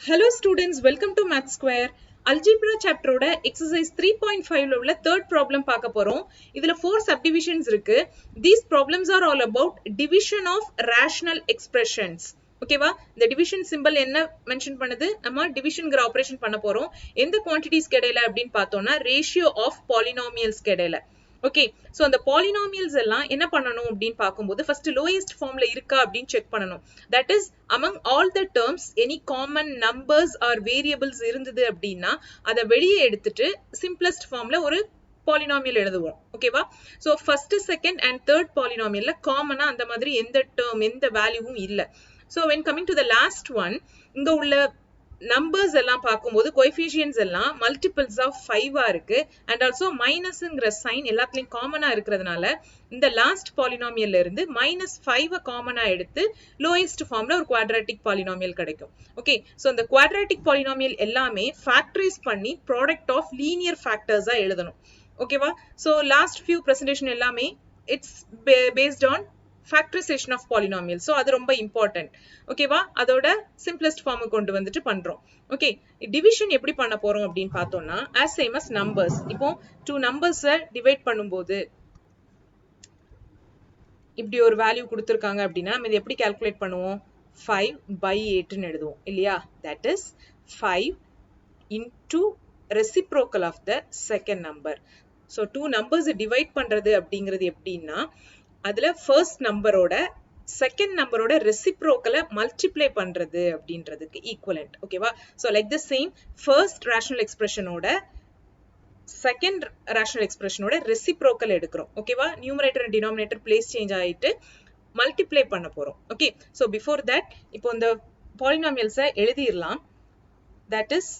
Hello students, welcome to Math Square. Algebra chapter oda exercise 3.5 ல உள்ள third problem பார்க்க போறோம். இதுல 4 subdivisions இருக்கு. These problems are all about division of rational expressions. ஓகேவா? இந்த division symbol என்ன மென்ஷன் பண்ணுது? நம்ம divisionங்கிற ஆபரேஷன் பண்ண போறோம். எந்த quantities இடையில அப்படின்னு பார்த்தோம்னா ratio of polynomials இடையில. ஓகே, சோ அந்த பாலினாமியல்ஸ் எல்லாம் என்ன பண்ணணும் அப்படின்னு பார்க்கும்போது ஃபர்ஸ்ட் லோயஸ்ட் ஃபார்ம்ல இருக்கா அப்படின்னு செக் பண்ணணும். That is among all the terms any common numbers or variables இருந்தது அப்படின்னா அதை வெளியே எடுத்துட்டு சிம்பிளஸ்ட் ஃபார்ம்ல ஒரு பாலினாமியல் எழுதுவோம். ஓகேவா? So first second and third பாலினாமியல்ல காமனா அந்த மாதிரி எந்த டேர்ம் எந்த வேல்யூவும் இல்ல. So when coming to the last one, இங்க உள்ள நம்பர்ஸ் எல்லாம் பார்க்கும்போது கோஎஃபிஷியன்ட்ஸ் எல்லாம் மல்டிபிள்ஸ் ஆஃப் 5 இருக்கு அண்ட் ஆல்சோ மைனஸ்ங்கிற சைன் எல்லாத்துலயும் காமனா இருக்கிறதுனால இந்த லாஸ்ட் பாலினாமியல்ல இருந்து -5 காமனா எடுத்து லோயஸ்ட் ஃபார்ம்ல ஒரு குவாட்ராட்டிக் பாலினாமியல் கிடைக்கும். ஓகே, சோ இந்த குவாட்ராட்டிக் பாலினாமியல் எல்லாமே ஃபேக்டரைஸ் பண்ணி ப்ராடக்ட் ஆஃப் லீனியர் ஃபேக்டர்ஸா எழுதணும். ஓகேவா? சோ லாஸ்ட் ஃபியூ பிரசன்டேஷன் எல்லாமே it's based on factorization of polynomials. So அது ரொம்ப important. ஓகேவா? அதோட simplest form கொண்டு வந்துட்டு பண்றோம். ஓகே, division எப்படி பண்ண போறோம் அப்படின்னு பார்த்தோம்னா as same as numbers. இப்போ 2 numbers டிவைட் பண்ணும்போது இப்படி ஒரு வேல்யூ கொடுத்திருக்காங்க அப்படின்னா நம்ம இது எப்படி கால்குலேட் பண்ணுவோம்? 5/8 ன்னு எழுதுவோம் இல்லையா? that is 5 into reciprocal of the second number. So 2 numbers divide பண்றது அப்படிங்கிறது எப்படின்னா அதுல ஃபர்ஸ்ட் நம்பரோட செகண்ட் நம்பரோட ரெசிப்ரோக்கலை மல்டிப்ளை பண்றது அப்படின்றதுக்கு ஈக்குவலன்ட். ஓகேவா? So like the same first rational எக்ஸ்பிரஷனோட செகண்ட் ரேஷனல் எக்ஸ்பிரஷனோட ரெசிப்ரோக்கல் எடுக்கிறோம். ஓகேவா? Numerator and denominator place change ஆயிட்டு மல்டிப்ளை பண்ண போறோம். ஓகே, சோ பிஃபோர் தட் இப்போ இந்த பாலினாமியல்ஸை எழுதிடலாம். That is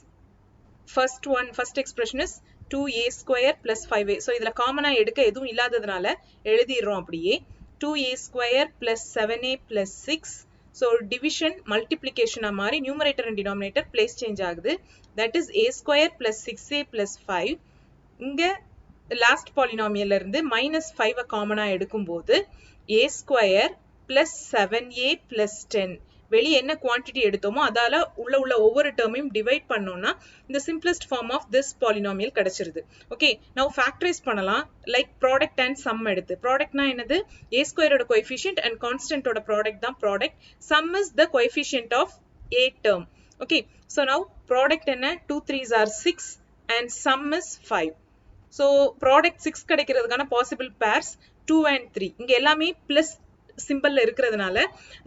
first expression is 2a square plus 5a. so இதுல காமனா எடுக்க எதுவும் இல்லாததுனால எழுதிறோம் அப்படியே 2a square plus 7a plus 6. so division multiplication மாறி numerator and denominator place change ஆகுது. that is a square plus 6a plus 5. இங்க last polynomial இருந்து -5 காமனா எடுக்கும்போது a square plus 7a plus 10. வெளியே என்ன குவாண்டிட்டி எடுத்தோமோ அதால உள்ள ஒவ்வொரு டேர்மையும் டிவைட் பண்ணோம்னா இந்த simplest form of this polynomial கிடைச்சிருது. ஓகே, நவ ஃபேக்டரைஸ் பண்ணலாம். லைக் ப்ராடக்ட் அண்ட் சம் எடுத்து ப்ராடக்ட்னா என்னது? a ஸ்கொயரோட கோஎஃபிஷியன்ட் அண்ட் கான்ஸ்டன்ட்டோட ப்ராடக்ட் தான் product. Sum is the coefficient of a term. Okay, so now product என்ன? 2 3s are 6 and sum is 5. so product 6 கிடைக்கிறதுக்கான பாசிபிள் பேர்ஸ் 2 and 3. இங்க எல்லாமே பிளஸ் சிம்பிள்ல இருக்கிறதுனால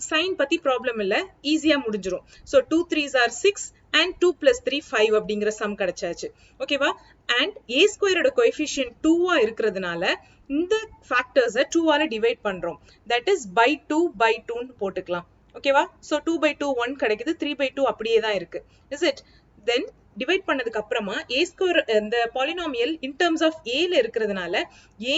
சைன் பத்தி ப்ராப்ளம் இல்ல, ஈஸியா முடிஞ்சிரும். So 2 3s are 6 and 2 plus 3 5 அப்படிங்கிற சம் கிடைச்சாச்சு. ஓகேவா? அண்ட் a ஸ்கொயரோட கோஎஃபிஷியன்ட் 2 இருக்கிறதுனால இந்த ஃபேக்டர்ஸை 2 ஆல டிவைட் பண்றோம். தட் இஸ் by 2 by 2 ன்னு போட்டுக்கலாம். ஓகேவா? சோ 2/2 1 கிடைக்குது, 3/2 அப்படியே தான் இருக்கு. Is it? தென் டிவைட் பண்ணதுக்கு அப்புறமா a ஸ்கொயர் இந்த polynomial in terms of a ல இருக்கிறதுனால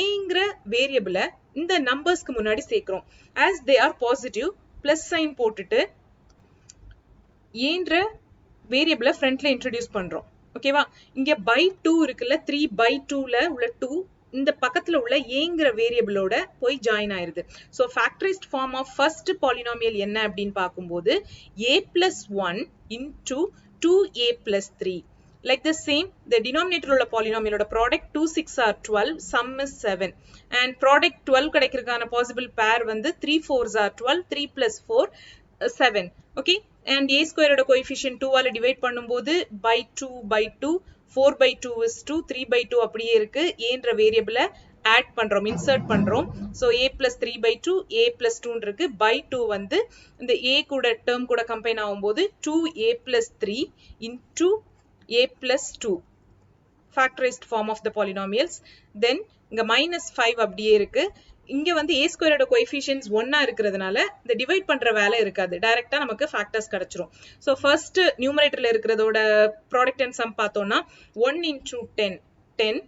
aங்கிற வேரியபிளை இந்த நம்பர்ஸ்க்கு முன்னாடி சேர்க்கிறோம். as they are positive plus sign போட்டுட்டு ஏன்ற வேரியபிளை ஃப்ரண்ட்ல இன்ட்ரோடியூஸ் பண்றோம். ஓகேவா? இங்க by 2 இருக்குல்ல, 3/2 ல உள்ள 2 இந்த பக்கத்துல உள்ள ஏங்கிற வேரியபிளோட போய் ஜாயின் ஆயிருது. So factorised form of first polynomial என்ன அப்படின்னு பார்க்கும்போது a plus 1 into 2a plus 3. like the same the denominator உள்ள polynomial product 2 6 are 12, sum is 7 and product 12 கிடைக்கிறதுக்கான possible pair வந்து 3 4s are 12, 3 plus 4 7. okay, and a square ஓட coefficient 2 ஆல divide பண்ணும்போது by 2/2, 4/2 is 2, 3/2 அப்படியே இருக்கு. aன்ற வேரியபிளை ஆட் பண்றோம், insert பண்றோம். So a plus 3/2, a plus 2 இருக்கு. by 2 வந்து இந்த a கூட டேர்ம் கூட கம்பைன் ஆகும்போது 2a plus 3 into a plus 2 factorized form of the polynomials. then இங்க -5 அப்படியே இருக்கு. இங்க வந்து a ஸ்கொயரோட கோஎஃபிஷியன்ட்ஸ் 1 இருக்கிறதுனால இந்த டிவைட் பண்ற வேலை இருக்காது, டைரக்டா நமக்கு ஃபேக்டர்ஸ் கிடைச்சிரும். சோ ஃபர்ஸ்ட் நியூமரேட்டர்ல இருக்கிறதோட ப்ராடக்ட் அண்ட் சம் பார்த்தோம்னா 1 into 10 10,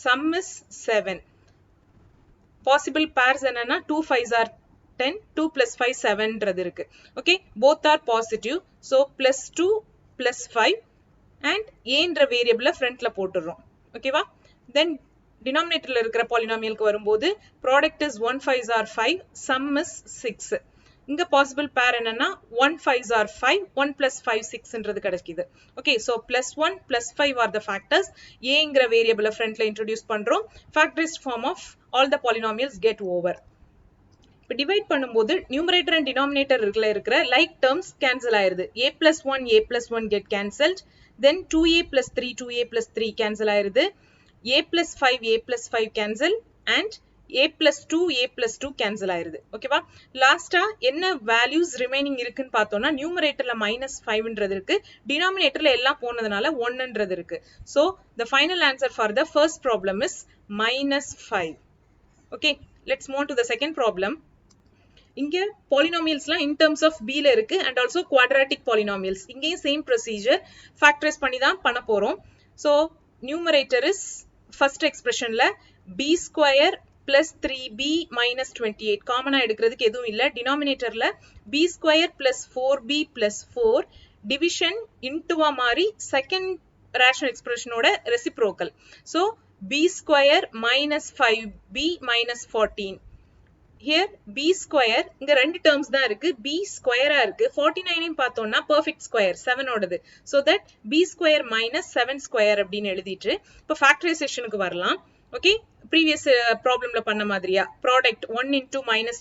sum is 7. Possible purse என்னன்னா 2 5s are 10, 2 plus 5 7ன்றது இருக்கு. Okay, both are positive. so +2 +5 and aன்ற வேரியபிளை ஃப்ரண்ட்ல போட்டுறோம். ஓகேவா? தென் டினாமினேட்டர்ல இருக்கிற பாலினாமியலுக்கு வரும்போது product is 1 5s are 5, sum is 6. இங்க பாசிபிள் பேர் என்னன்னா 1 5s are 5, 1 plus 5 6ன்றது கிடைக்குது. Okay, so plus 1 plus 5 are the factors. aங்கிற வேரியபிளை ஃப்ரண்ட்ல இன்ட்ரோடியூஸ் பண்றோம். Factorised form of all the polynomials get over. இப்போ டிவைட் பண்ணும்போது நியூமரேட்டர் அண்ட் டினாமினேட்டர் இருக்கிற லைக் டேர்ம்ஸ் கேன்சல் ஆயிருது. a plus 1 get cancelled. Then 2a plus 3 2a plus 3 cancel ஆயிருது. a plus 5 cancel and a plus 2 cancel ஆயிருது. ஓகேவா? லாஸ்டா என்ன values remaining இருக்குன்னு பார்த்தோம்னா நியூமரேட்டர்ல -5ன்றது இருக்கு, டினாமினேட்டர்ல எல்லாம் போனதுனால 1ன்றது இருக்கு. So the final answer for the first problem is -5. Okay, let's move on to the second problem. இங்க பாலினாமியல்ஸ்லாம் in terms of b ல இருக்கு and also quadratic polynomials. இங்கேயும் same procedure factorize பண்ணி தான் பண்ண போறோம். So numerator is first expressionல b square plus 3b minus 28 காமனா எடுக்கிறதுக்கு எதுவும் இல்ல. denominatorல b square plus 4b plus 4 division into மாறி second rational expressionோட reciprocal. So b square minus 5b minus 14. Here b square இங்க ரெண்டு terms தான் இருக்கு, b square இருக்கு. 49 பார்த்தோம்னா perfect square 7 ஓடது. So that b square minus 7 square அப்படின்னு எழுதிட்டு இப்போ factorizationக்கு வரலாம். Okay, previous problemல பண்ண மாதிரியா product 1 into minus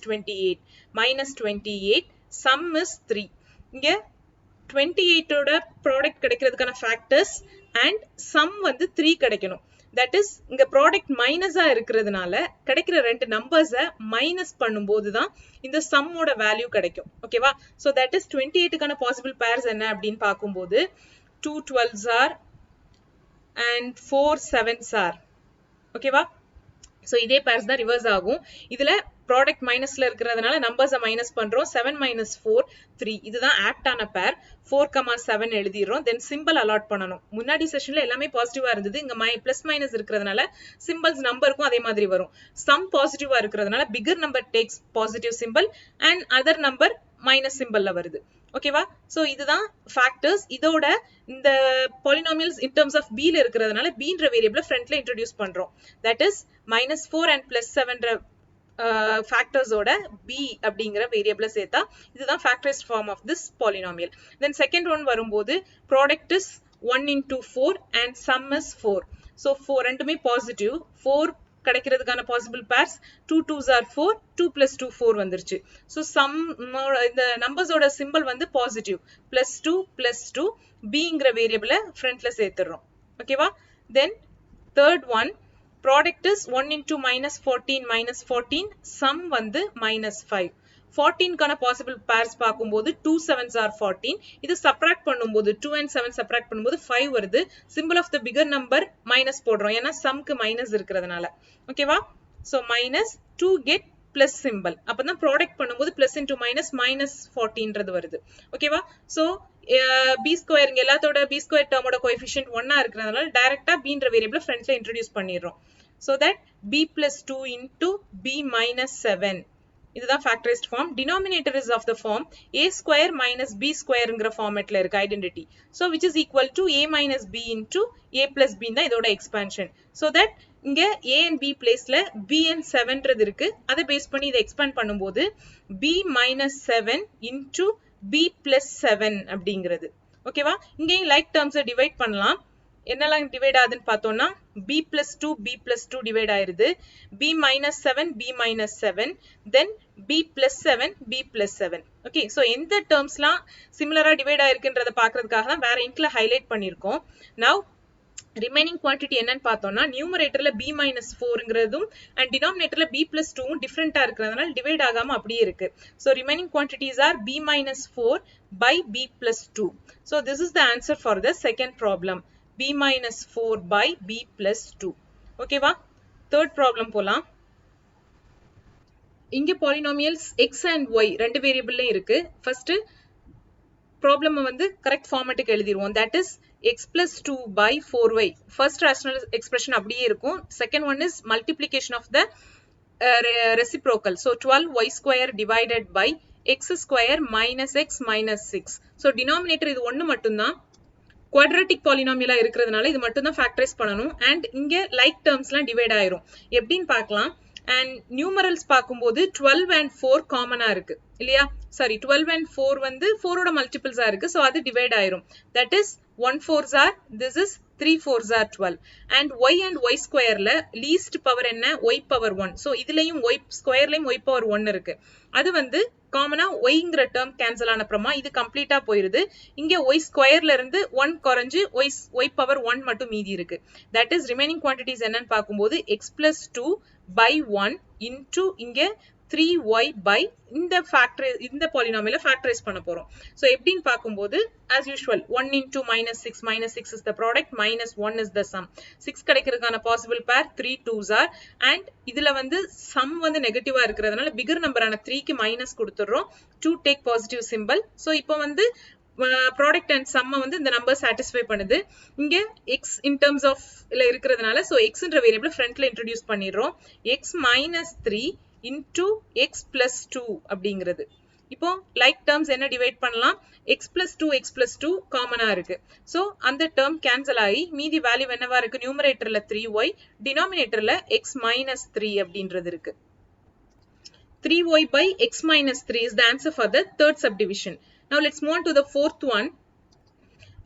28 sum is 3. இங்க 28 ஓட product கிடைக்கிறதுக்கான factors and sum வந்து 3 கிடைக்கணும். That is இங்க product மைனஸா இருக்கிறதுனால கிடைக்கிற ரெண்டு நம்பர்ஸை மைனஸ் பண்ணும்போது தான் இந்த சம்மோட வேல்யூ கிடைக்கும். ஓகேவா? so that is 28க்கான பாசிபிள் பேர்ஸ் என்ன அப்படின்னு பார்க்கும்போது 2 12s are and 4 7s are. ஓகேவா? so இதே பேர்ஸ் தான் ரிவர்ஸ் ஆகும். இதுல ப்ராடக்ட் மைனஸ்ல இருக்கிறதுனால நம்பர்ஸை மைனஸ் பண்றோம். 7 minus 4 3. இதுதான் ஆப்டான பேர். 4, 7 எழுதிடுறோம். தென் சிம்பிள் அலாட் பண்ணணும். முன்னாடி செஷன்ல எல்லாமே பாசிட்டிவா இருந்தது. இங்க பிளஸ் மைனஸ் இருக்கிறதுனால சிம்பிள்ஸ் நம்பருக்கும் அதே மாதிரி வரும். சம் பாசிட்டிவா இருக்கிறதுனால bigger number takes positive symbol and other number minus சிம்பிள்ல வருது. ஓகேவா? சோ இதுதான் ஃபேக்டர்ஸ். இதோட இந்த polynomials in terms of b ல இருக்கிறதுனால bன்ற வேரியபிளை ஃப்ரண்ட்ல இன்ட்ரோடியூஸ் பண்றோம். தட் இஸ் -4 and +7ன்ற factors ஓட b அப்படிங்கிற வேரியபிளை சேர்த்தா இதுதான் factorized form of this polynomial. Then second one வரும்போது product is 1 into 4 and sum is 4. So 4 ரெண்டுமே positive. 4 கிடைக்கிறதுக்கான possible pairs 2 2s are 4, 2 plus 2 4 வந்துருச்சு. So sum இந்த numbers ஓட symbol வந்து positive. +2 bங்கிற வேரியபிளை ஃப்ரண்ட்ல சேர்த்துறோம். ஓகேவா? Then third one product is 1 into -14 sum வந்து -5. 14க்கான possible pairs பார்க்கும்போது 2 7s are 14. இது subtract பண்ணும்போது 2 and 7 subtract பண்ணும்போது 5 வருது. symbol of the bigger number minus போடுறோம். ஏன்னா sumக்கு மைனஸ் இருக்கிறதுனால. ஓகேவா? so minus 2 get plus symbol. அப்பதான் product பண்ணும்போது plus into minus -14ன்றது வருது. ஓகேவா? so b square இங்க எல்லாத்தோட b square termோட coefficient 1 இருக்கிறதுனால டைரக்டா bன்ற வேரியபிளை ஃப்ரண்ட்ல இன்ட்ரோடியூஸ் பண்ணிடுறோம். So that b plus 2 into b minus 7. இதுதான் factorized form. Denominator is of the form a square minus b square ங்கிற ஃபார்மேட்ல இருக்கு identity. So which is equal to a minus b into a plus b தான் இதோட expansion. So that இங்க a and b பிளேஸ்ல b and 7ன்றது இருக்கு. அதை base பண்ணி இதை expand பண்ணும்போது b minus 7 into b plus 7 அப்படிங்கிறது. ஓகேவா? இங்கேயும் லைக் டேர்ம்ஸை டிவைட் பண்ணலாம். என்னெல்லாம் டிவைட் ஆகுதுன்னு பார்த்தோம்னா b plus 2 டிவைட் ஆயிருது. b minus 7 b minus 7 then b plus 7 b plus 7. Okay, so எந்த டேர்ம்ஸ்லாம் சிமிலரா டிவைட் ஆயிருக்குன்றத பார்க்கிறதுக்காக தான் வேற இன்க்ல ஹைலைட் பண்ணிருக்கோம். நவ ரிமைனிங் குவாண்டிட்டி என்னன்னு பார்த்தோம்னா நியூமரேட்டர்ல b minus 4ங்கிறதும் and denominatorல b plus 2ம் டிஃபரெண்டா இருக்கிறதுனால டிவைட் ஆகாம அப்படியே இருக்கு. So remaining quantities are b minus 4 by b plus 2. So this is the answer for the second problem. b minus 4 by b plus 2. ஓகேவா? third problem போலாம். இங்க polynomials x and y ரெண்டு வேரியபிள்ல இருக்கு. ஃபர்ஸ்ட் ப்ராப்ளம் வந்து correct ஃபார்மேட்டுக்கு எழுதிடுவோம். that is x plus 2 by 4y. first rational expression அப்படியே இருக்கும். second one is multiplication of the reciprocal. So 12y square divided by x square minus x minus 6. So denominator இது ஒன்னு மட்டும்தான். quadratic polynomial இருக்கிறதுனால இது மட்டும் தான் factorise பண்ணனும் and இங்க லைக் டேர்ம்ஸ்லாம் டிவைட் ஆயிரும். எப்படின்னு பார்க்கலாம். and numerals பார்க்கும்போது 12 and 4 காமனா இருக்கு இல்லையா சாரி 12 and 4 வந்து 4 ஓட மல்டிபிள்ஸ் இருக்கு so அது டிவைட் ஆயிரும் that is 1 4s are this is 3 4s are 12 and y squareல least power என்ன y power 1 so இதுலயும் y squareலயும் y power 1 இருக்கு அது வந்து காமனா yங்கற term cancel ஆன அப்புறமா இது கம்ப்ளீட்டா போயிருது இங்க y ஸ்கொயர்ல இருந்து 1 குறஞ்சு y power 1 மட்டும் மீதி இருக்கு that is remaining quantities என்னன்னு பாக்கும்போது x plus 2 by 1 into இங்க 3y by இந்த polynomial factorize பண்ண போறோம் so எப்படின்னு பாக்கும்போது as usual 1 into minus 6 is the product minus 1 is the sum 6 கிடைக்கிறதுக்கான possible pair 3 2s are and இதுல வந்து sum வந்து நெகட்டிவா இருக்கிறதுனால bigger number ஆன 3 க்கு மைனஸ் கொடுத்துறோம் 2 take positive symbol so இப்போ வந்து product and sum வந்து இந்த நம்பர் satisfy பண்ணுது இங்க x in terms of இல்ல இருக்கிறதுனால so x ன்ற வேரியபிள் ஃப்ரண்ட்ல introduce பண்ணிரோம் x minus 3 into x plus 2 அப்படிங்கிறது இப்போ like terms என்ன டிவைட் பண்ணலாம் x plus 2 காமனா இருக்கு so அந்த term cancel ஆகி மீதி வேல்யூ என்னவா இருக்கு நியூமரேட்டர்ல 3y டினாமினேட்டர்ல x minus 3 அப்படின்றது இருக்கு 3y by x minus 3 is the answer for the third subdivision now let's move on to the fourth one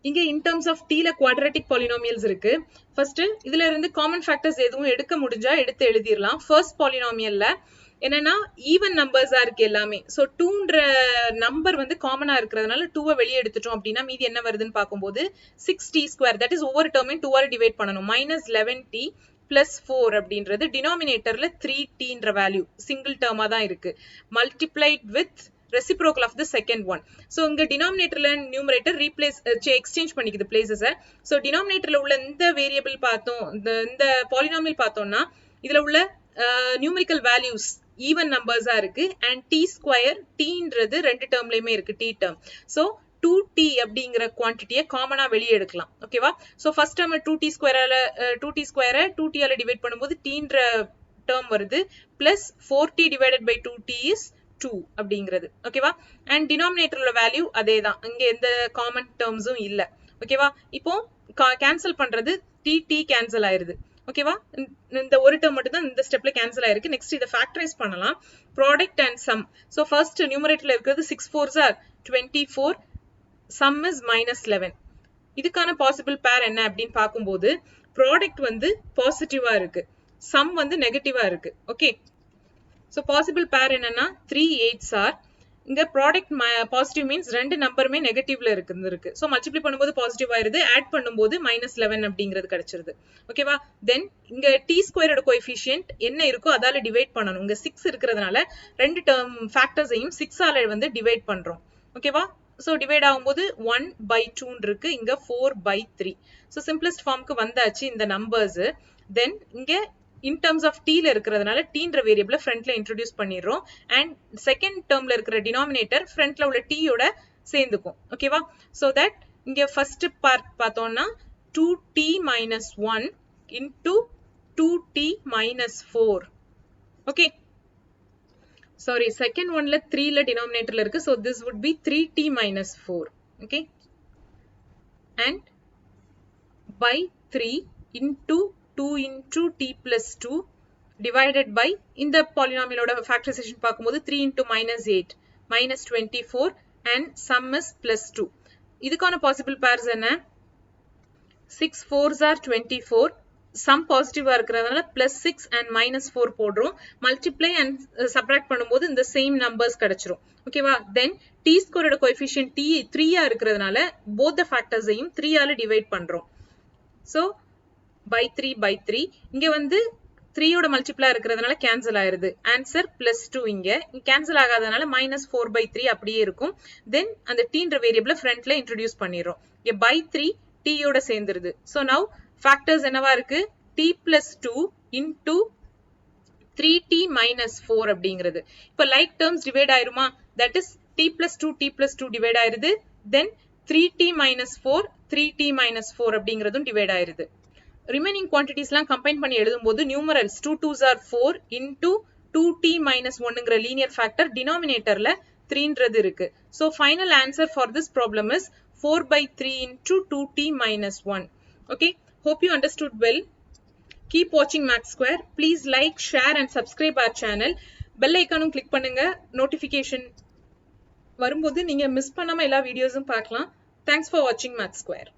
இங்க in terms of t ல quadratic polynomials இருக்கு first இதுல இருந்து common factors எதுவும் எடுக்க முடிஞ்சா எடுத்து எழுதிரலாம் first polynomialல என்னன்னா ஈவன் நம்பர்ஸா இருக்கு எல்லாமே சோ 2ன்ற நம்பர் வந்து காமனா இருக்குறதுனால 2 வெளிய எடுத்துட்டோம் அப்படினா மீதி என்ன வருதுன்னு பாக்கும்போது 6t2 that is ஒவ்வொரு டேர்மையும் 2 ஆல டிவைட் பண்ணனும் -11t plus 4 அப்படின்றது டினாமினேட்டர்ல 3t ன்ற வேல்யூ சிங்கிள் டேர்மா தான் இருக்கு multiplied with reciprocal of the second one so இங்க denominatorல numerator replace exchange பண்ணிக்குது places so denominatorல உள்ள இந்த variable பார்த்தோம் இந்த polynomial பார்த்தோம்னா இதுல உள்ள numerical values even numbers இருக்கு and t square t ன்றது ரெண்டு டேர்ம்லயுமே இருக்கு t term so 2t அப்படிங்கற குவாண்டிட்டியை காமனா வெளிய எடுக்கலாம் ஓகேவா so first term 2t ஸ்கொயரால 2t ஆல டிவைட் பண்ணும்போது t ன்ற டேர்ம் வருது plus 4t divided by 2t is 2 அப்படிங்கிறது ஓகேவா and denominatorல வேல்யூ அதேதான் இங்க எந்த காமன் டேர்ம்ஸும் இல்ல ஓகேவா இப்போ கேன்சல் பண்றது t கேன்சல் ஆயிருது ஓகேவா இந்த ஒரு டேர்ம் மட்டும் தான் இந்த ஸ்டெப்ல கேன்சல் ஆயிருக்கு நெக்ஸ்ட் இத ஃபேக்டரைஸ் பண்ணலாம் product and sum so first நியூமரேட்டர்ல இருக்குது 6 4s are 24 sum is -11 இதுக்கான பாசிபிள் பேர் என்ன அப்படினு பாக்கும்போது ப்ராடக்ட் வந்து பாசிட்டிவா இருக்கு சம் வந்து நெகட்டிவா இருக்கு ஓகே சோ பாசிபிள் பேர் என்னன்னா 3 8s are இங்க ப்ராடக்ட் பாசிட்டிவ் மீன்ஸ் ரெண்டு நம்பருமே நெகட்டிவ்ல இருக்கு சோ மல்டிப்ளை பண்ணும்போது பாசிட்டிவ் ஆயிருது ஆட் பண்ணும்போது -11 அப்படிங்கிறது கிடைச்சிருது ஓகேவா தென் இங்க t ஸ்கொயரோட கோஎஃபிஷியன்ட் என்ன இருக்கோ அதால டிவைட் பண்ணனும் இங்க 6 இருக்குறதுனால ரெண்டு டேர்ம் ஃபேக்டர்ஸையும் 6 ஆல வந்து டிவைட் பண்றோம் ஓகேவா சோ டிவைட் ஆகும்போது 1/2 ன்னு இருக்கு இங்க 4/3 சோ சிம்பிளஸ்ட் ஃபார்ம்க்கு வந்தாச்சு இந்த நம்பர்ஸ் தென் இங்க in terms of t ல இருக்குறதுனால t ன்ற வேரியபிள ஃப்ரண்ட்ல இன்ட்ரோ듀ce பண்ணிரோம் and செகண்ட் டேர்ம்ல இருக்கிற டினாமினேட்டர் ஃப்ரண்ட்ல உள்ள t யோட சேர்ந்துக்கும் ஓகேவா so that இங்க ஃபர்ஸ்ட் பார்ட் பார்த்தோம்னா 2t - 1 into 2t - 4 okay sorry second ஒன்ல 3 ல டினாமினேட்டர்ல இருக்கு so this would be 3t - 4 okay and by 3 into 2 into t plus 2 divided by இந்த polynomial ஓட factorization பாக்கும்போது 3 into -8 -24 and sum is plus 2 இதுக்கான possible pairs என்ன 6 4s are 24 sum positive இருக்கிறதுனால plus 6 and -4 போடுறோம் multiply and subtract பண்ணும்போது இந்த same numbers கிடைச்சிரும் ஓகேவா then t squared coefficient t 3 இருக்கிறதுனால both the factors ஐயும் 3 ஆல டிவைட் பண்றோம் so by 3 இங்க வந்து 3 ஓட மல்டிப்ளை இருக்குறதுனால கேன்சல் ஆயிருது ஆன்சர் +2 இங்க கேன்சல் ஆகாதனால -4/3 அப்படியே இருக்கும் தென் அந்த t ன்ற வேரியபிள ஃப்ரண்ட்ல இன்ட்ரோ듀ce பண்ணிரோம் இங்க by 3 t யோட சேர்ந்துருது சோ நவ ஃபேக்டர்ஸ் என்னவா இருக்கு t + 2 into 3t - 4 அப்படிங்கிறது இப்போ லைக் டேர்ம்ஸ் டிவைட் ஆயிருமா that is t + 2 டிவைட் ஆயிருது தென் 3t - 4 3t - 4 அப்படிங்கிறதும் டிவைட் ஆயிருது remaining quantities லாம் combine பண்ணி எழுதும்போது numerals 2 2s are 4 into 2t - 1ங்கற linear factor denominatorல 3 ன்றது இருக்கு so final answer for this problem is 4/3 into 2t - 1 okay hope you understood well Keep watching Maths Square. Please like, share and subscribe our channel. Bell icon click பண்ணுங்க. Notification வரும்போது நீங்க miss பண்ணாம எல்லா வீடியோஸும் பார்க்கலாம். Thanks for watching Maths Square.